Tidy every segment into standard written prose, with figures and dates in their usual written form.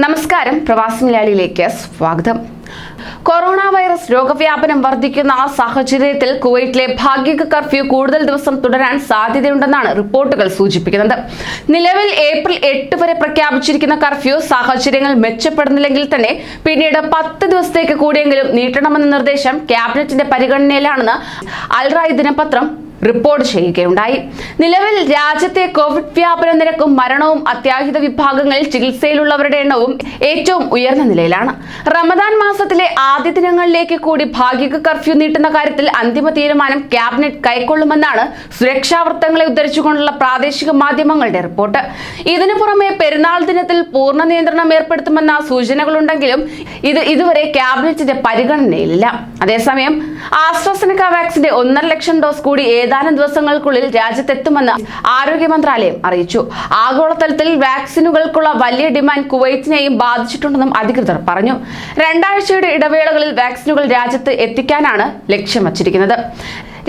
നമസ്കാരം, പ്രവാസി മലയാളിയിലേക്ക് സ്വാഗതം. കൊറോണ വൈറസ് രോഗവ്യാപനം വർദ്ധിക്കുന്ന സാഹചര്യത്തിൽ കുവൈറ്റിലെ ഭാഗിക കർഫ്യൂ കൂടുതൽ ദിവസം തുടരാൻ സാധ്യതയുണ്ടെന്നാണ് റിപ്പോർട്ടുകൾ സൂചിപ്പിക്കുന്നത്. നിലവിൽ ഏപ്രിൽ 8 വരെ പ്രഖ്യാപിച്ചിരിക്കുന്ന കർഫ്യൂ സാഹചര്യങ്ങൾ മെച്ചപ്പെടുന്നില്ലെങ്കിൽ തന്നെ പിന്നീട് 10 ദിവസത്തേക്ക് കൂടിയെങ്കിലും നീട്ടണമെന്ന നിർദ്ദേശം ക്യാബിനറ്റിന്റെ പരിഗണനയിലാണെന്ന് അൽ റായ് ദിനപത്രം റിപ്പോർട്ട് ചെയ്യുകയുണ്ടായി. നിലവിൽ രാജ്യത്തെ കോവിഡ് വ്യാപന നിരക്കും മരണവും അത്യാഹിത വിഭാഗങ്ങളിൽ ചികിത്സയിലുള്ളവരുടെ എണ്ണവും ഏറ്റവും ഉയർന്ന നിലയിലാണ്. റമദാൻ മാസത്തിലെ ആദ്യ ദിനങ്ങളിലേക്ക് കൂടി ഭാഗിക കർഫ്യൂ നീട്ടുന്ന കാര്യത്തിൽ അന്തിമ തീരുമാനം ക്യാബിനറ്റ് കൈക്കൊള്ളുമെന്നാണ് സുരക്ഷാ വൃത്തങ്ങളെ ഉദ്ധരിച്ചുകൊണ്ടുള്ള പ്രാദേശിക മാധ്യമങ്ങളുടെ റിപ്പോർട്ട്. ഇതിനു പുറമെ പെരുന്നാൾ ദിനത്തിൽ പൂർണ്ണ നിയന്ത്രണം ഏർപ്പെടുത്തുമെന്ന സൂചനകളുണ്ടെങ്കിലും ഇത് ഇതുവരെ ക്യാബിനറ്റിന്റെ പരിഗണനയിലില്ല. അതേസമയം ആസ്ട്രാസെനെക്ക വാക്സിന്റെ 1.5 ലക്ഷം ഡോസ് കൂടി ഏതാനും ദിവസങ്ങൾക്കുള്ളിൽ രാജ്യത്തെത്തുമെന്ന് ആരോഗ്യ മന്ത്രാലയം അറിയിച്ചു. ആഗോളതലത്തിൽ വാക്സിനുകൾക്കുള്ള വലിയ ഡിമാൻഡ് കുവൈറ്റിനെയും ബാധിച്ചിട്ടുണ്ടെന്നും അധികൃതർ പറഞ്ഞു. 2 ആഴ്ചയുടെ ഇടവേളകളിൽ വാക്സിനുകൾ രാജ്യത്ത് എത്തിക്കാനാണ് ലക്ഷ്യം വച്ചിരിക്കുന്നത്.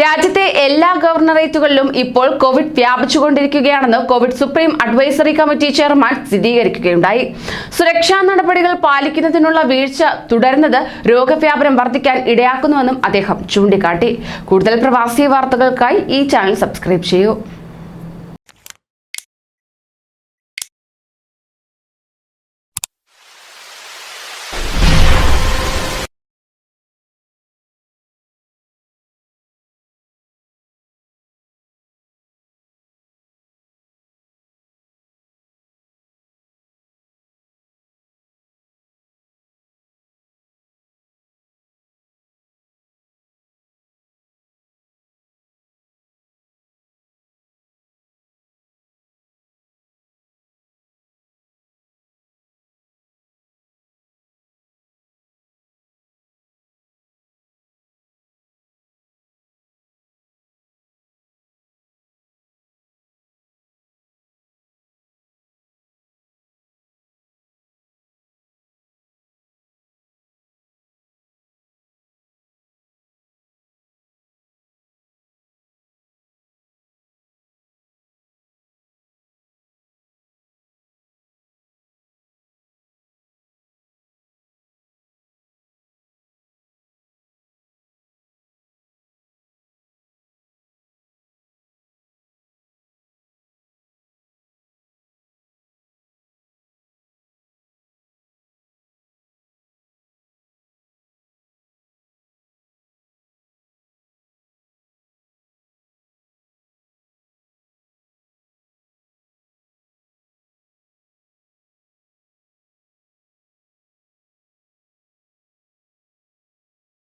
രാജ്യത്തെ എല്ലാ ഗവർണറേറ്റുകളിലും ഇപ്പോൾ കോവിഡ് വ്യാപിച്ചുകൊണ്ടിരിക്കുകയാണെന്ന് Covid supreme advisory committee chairman സ്ഥിരീകരിക്കുകയുണ്ടായി. സുരക്ഷാ നടപടികൾ പാലിക്കുന്നതിനുള്ള വീഴ്ച തുടരുന്നത് രോഗവ്യാപനം വർദ്ധിക്കാൻ ഇടയാക്കുന്നുവെന്നും അദ്ദേഹം ചൂണ്ടിക്കാട്ടി. കൂടുതൽ പ്രവാസി വാർത്തകൾക്കായി ഈ ചാനൽ സബ്സ്ക്രൈബ് ചെയ്യൂ.